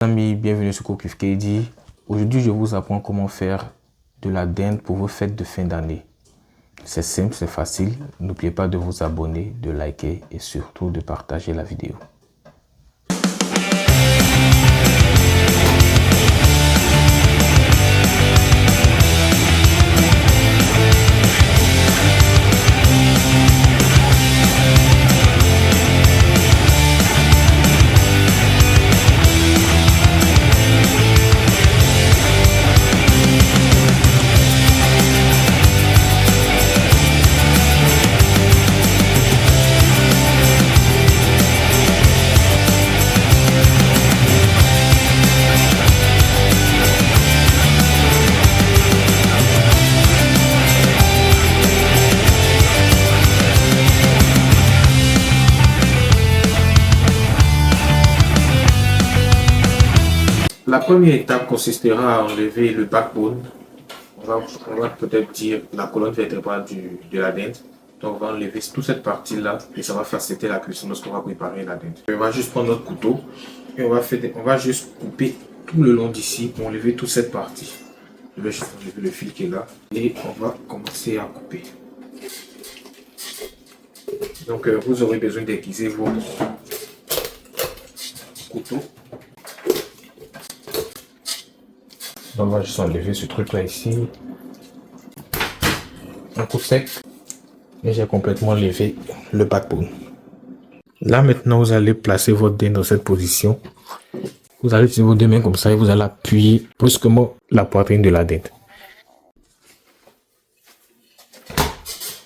Amis, bienvenue sur Cook KD. Aujourd'hui, je vous apprends comment faire de la dinde pour vos fêtes de fin d'année. C'est simple, c'est facile. N'oubliez pas de vous abonner, de liker et surtout de partager la vidéo. La première étape consistera à enlever le backbone. On va peut-être dire la colonne vertébrale de la dinde. Donc on va enlever toute cette partie-là et ça va faciliter la cuisson lorsqu'on va préparer la dinde. On va juste prendre notre couteau et on va juste couper tout le long d'ici pour enlever toute cette partie. Je vais juste enlever le fil qui est là et on va commencer à couper. Donc vous aurez besoin d'aiguiser votre couteau. Donc, on va juste enlever ce truc là ici. Un coup sec. Et j'ai complètement levé le backbone. Là maintenant, vous allez placer votre dinde dans cette position. Vous allez utiliser vos deux mains comme ça et vous allez appuyer brusquement la poitrine de la dinde.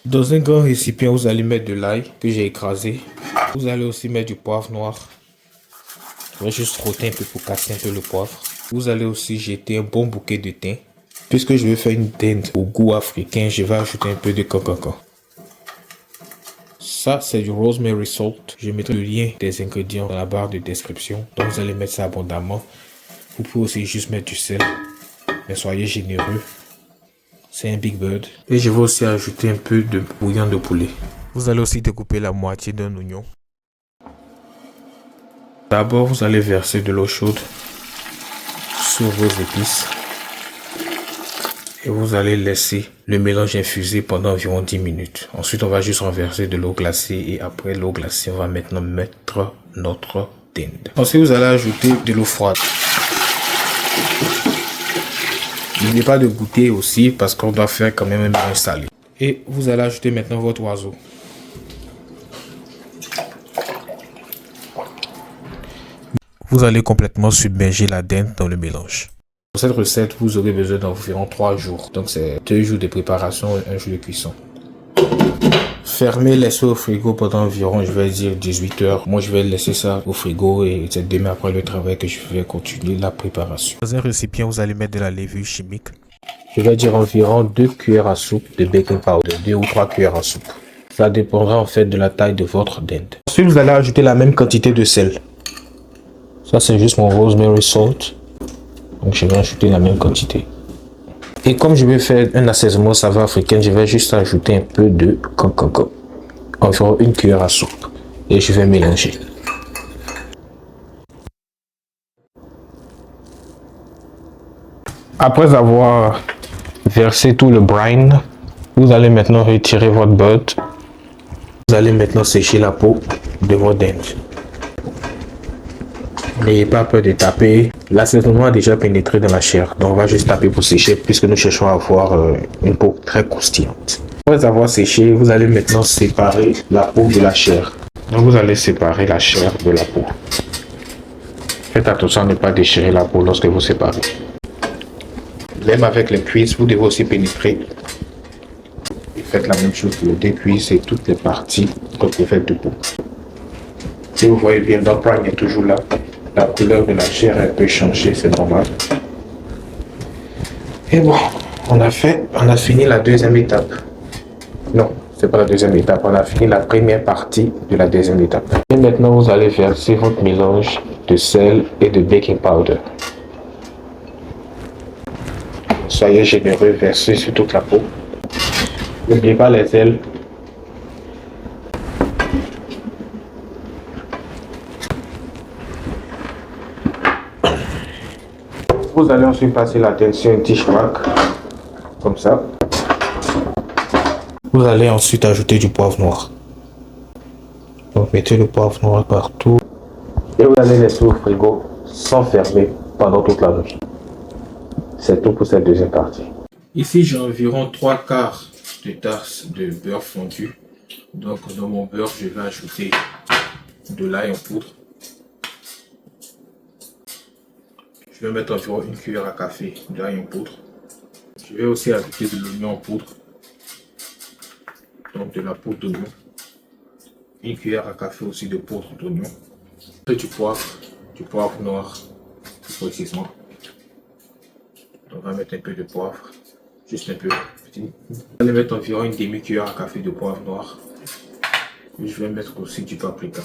Dans un grand récipient, vous allez mettre de l'ail que j'ai écrasé. Vous allez aussi mettre du poivre noir. Je vais juste frotter un peu pour casser un peu le poivre. Vous allez aussi jeter un bon bouquet de thym. Puisque je vais faire une dinde au goût africain, je vais ajouter un peu de coco. Ça, c'est du rosemary salt. Je mettrai le lien des ingrédients dans la barre de description. Donc, vous allez mettre ça abondamment. Vous pouvez aussi juste mettre du sel. Mais soyez généreux. C'est un Big Bird. Et je vais aussi ajouter un peu de bouillon de poulet. Vous allez aussi découper la moitié d'un oignon. D'abord, vous allez verser de l'eau chaude sur vos épices et vous allez laisser le mélange infuser pendant environ 10 minutes. Ensuite, on va juste renverser de l'eau glacée et après l'eau glacée, on va maintenant mettre notre dinde. Ensuite, vous allez ajouter de l'eau froide. N'oubliez pas de goûter aussi parce qu'on doit faire quand même un mélange salé. Et vous allez ajouter maintenant votre oiseau. Vous allez complètement submerger la dinde dans le mélange. Pour cette recette, vous aurez besoin d'environ 3 jours. Donc c'est 2 jours de préparation et 1 jour de cuisson. Fermez, laissez au frigo pendant environ, je vais dire 18 heures. Moi, je vais laisser ça au frigo et c'est demain après le travail que je vais continuer la préparation. Dans un récipient, vous allez mettre de la levure chimique. Je vais dire environ 2 cuillères à soupe de baking powder, 2 ou 3 cuillères à soupe. Ça dépendra en fait de la taille de votre dinde. Ensuite, vous allez ajouter la même quantité de sel. Ça, c'est juste mon rosemary salt. Donc, je vais ajouter la même quantité. Et comme je vais faire un assaisonnement saveur africaine, je vais juste ajouter un peu de coco. Environ 1 cuillère à soupe. Et je vais mélanger. Après avoir versé tout le brine, vous allez maintenant retirer votre beurre. Vous allez maintenant sécher la peau de votre dinde. N'ayez pas peur de taper. L'assaisonnement a déjà pénétré dans la chair. Donc on va juste taper pour sécher puisque nous cherchons à avoir une peau très croustillante. Après avoir séché, vous allez maintenant séparer la peau de la chair. Donc vous allez séparer la chair de la peau. Faites attention à ne pas déchirer la peau lorsque vous séparez. Même avec les cuisses, vous devez aussi pénétrer. Et faites la même chose pour les deux cuisses et toutes les parties recouvertes de peau. Si vous voyez bien, notre prime est toujours là. La couleur de la chair a un peu changé, c'est normal. Et bon, on a fini la deuxième étape. Non, c'est pas la deuxième étape, on a fini la première partie de la deuxième étape. Et maintenant, vous allez verser votre mélange de sel et de baking powder. Soyez généreux, versez sur toute la peau. N'oubliez pas les ailes. Vous allez ensuite passer la dinde sur un dish rack, comme ça. Vous allez ensuite ajouter du poivre noir. Donc mettez le poivre noir partout. Et vous allez laisser au frigo sans fermer pendant toute la nuit. C'est tout pour cette deuxième partie. Ici j'ai environ 3/4 de tasse de beurre fondu. Donc dans mon beurre je vais ajouter de l'ail en poudre. Je vais mettre environ 1 cuillère à café d'ail en poudre. Je vais aussi ajouter de l'oignon en poudre. Donc de la poudre d'oignon. 1 cuillère à café aussi de poudre d'oignon. Du poivre noir plus précisément. Donc on va mettre un peu de poivre, juste un peu petit. Vous allez mettre environ une demi-cuillère à café de poivre noir. Et je vais mettre aussi du paprika.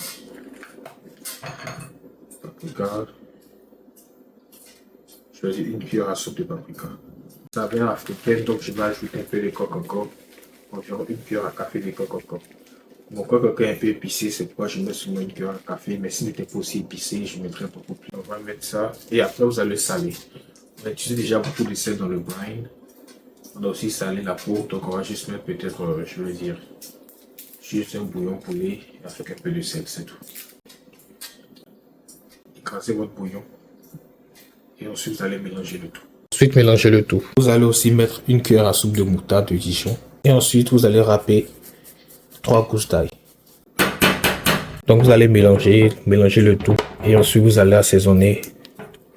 Je choisis 1 cuillère à soupe de paprika. Saveur africaine, donc je vais ajouter un peu de coco encore. Environ 1 cuillère à café de coco. Mon coco est un peu épicé, c'est pourquoi je mets seulement 1 cuillère à café. Mais s'il n'était pas aussi épicé, je mettrais beaucoup plus. On va mettre ça et après vous allez saler. On a utilisé déjà beaucoup de sel dans le brine. On a aussi salé la peau, donc on va juste mettre peut-être, je veux dire, juste un bouillon poulet avec un peu de sel, c'est tout. Écrasez votre bouillon et ensuite vous allez mélanger le tout. Ensuite mélangez le tout. Vous allez aussi mettre 1 cuillère à soupe de moutarde de Dijon et ensuite vous allez râper 3 gousses d'ail. Donc vous allez mélanger le tout et ensuite vous allez assaisonner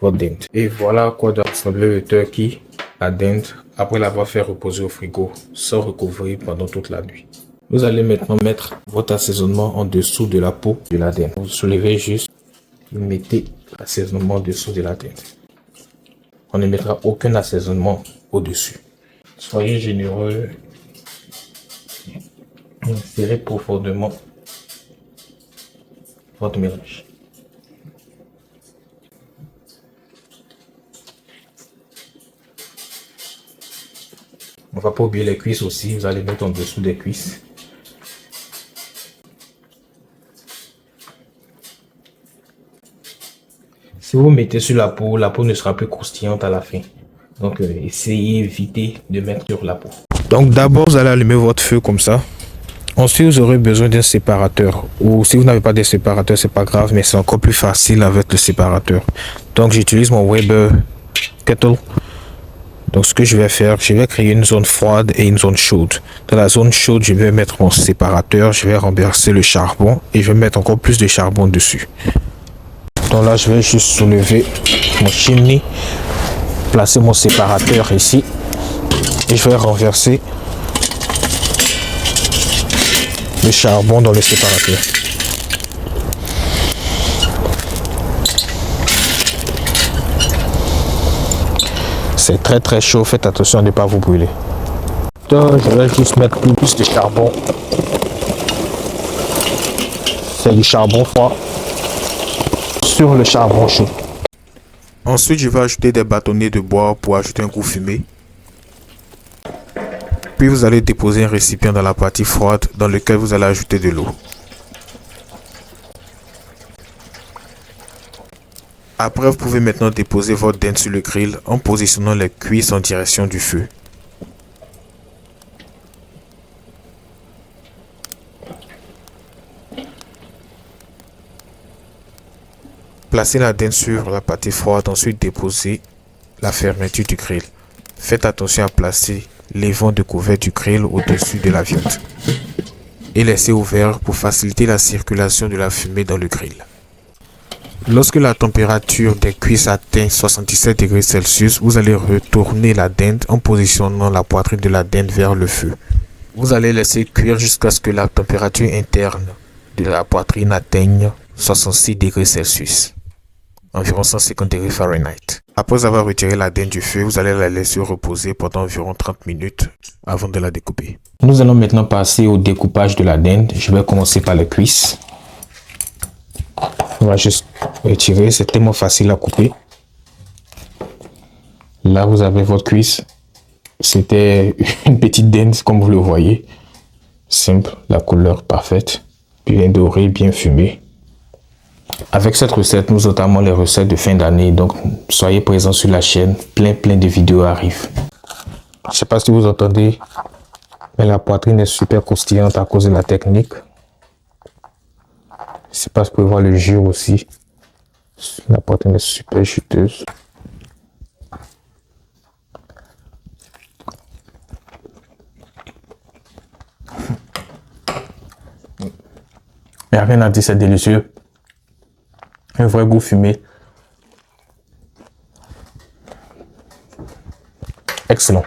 votre dinde. Et voilà à quoi doit ressembler le turkey à dinde après l'avoir fait reposer au frigo sans recouvrir pendant toute la nuit. Vous allez maintenant mettre votre assaisonnement en dessous de la peau de la dinde. Vous soulevez juste, vous mettez l'assaisonnement en dessous de la dinde. On ne mettra aucun assaisonnement au-dessus. Soyez généreux. Insérez profondément votre mélange. On ne va pas oublier les cuisses aussi, vous allez mettre en dessous des cuisses. Si vous mettez sur la peau ne sera plus croustillante à la fin. Donc essayez d'éviter de mettre sur la peau. Donc d'abord vous allez allumer votre feu comme ça. Ensuite vous aurez besoin d'un séparateur. Ou si vous n'avez pas de séparateur, c'est pas grave, mais c'est encore plus facile avec le séparateur. Donc j'utilise mon Weber Kettle. Donc ce que je vais faire, je vais créer une zone froide et une zone chaude. Dans la zone chaude, je vais mettre mon séparateur, je vais renverser le charbon et je vais mettre encore plus de charbon dessus. Donc là, je vais juste soulever mon chimney, placer mon séparateur ici et je vais renverser le charbon dans le séparateur. C'est très très chaud, faites attention à ne pas vous brûler. Donc je vais juste mettre plus de charbon. C'est du charbon froid sur le charbon chaud. Ensuite je vais ajouter des bâtonnets de bois pour ajouter un goût fumé. Puis vous allez déposer un récipient dans la partie froide dans lequel vous allez ajouter de l'eau. Après, vous pouvez maintenant déposer votre dinde sur le grill en positionnant les cuisses en direction du feu. Placez la dinde sur la partie froide, ensuite déposez la fermeture du grill. Faites attention à placer les vents de couvert du grill au-dessus de la viande et laissez ouvert pour faciliter la circulation de la fumée dans le grill. Lorsque la température des cuisses atteint 77 degrés Celsius, vous allez retourner la dinde en positionnant la poitrine de la dinde vers le feu. Vous allez laisser cuire jusqu'à ce que la température interne de la poitrine atteigne 66 degrés Celsius, environ 150 degrés Fahrenheit. Après avoir retiré la dinde du feu, vous allez la laisser reposer pendant environ 30 minutes avant de la découper. Nous allons maintenant passer au découpage de la dinde. Je vais commencer par les cuisses. On va juste retirer, c'est tellement facile à couper. Là, vous avez votre cuisse. C'était une petite dinde, comme vous le voyez. Simple, la couleur parfaite. Bien doré, bien fumé. Avec cette recette, nous entamons les recettes de fin d'année. Donc, soyez présents sur la chaîne. Plein de vidéos arrivent. Je ne sais pas si vous entendez, mais la poitrine est super croustillante à cause de la technique. Je ne sais pas si vous pouvez voir le jus aussi. La poitrine est super juteuse. Il n'y a rien à dire, c'est délicieux. Un vrai goût fumé. Excellent.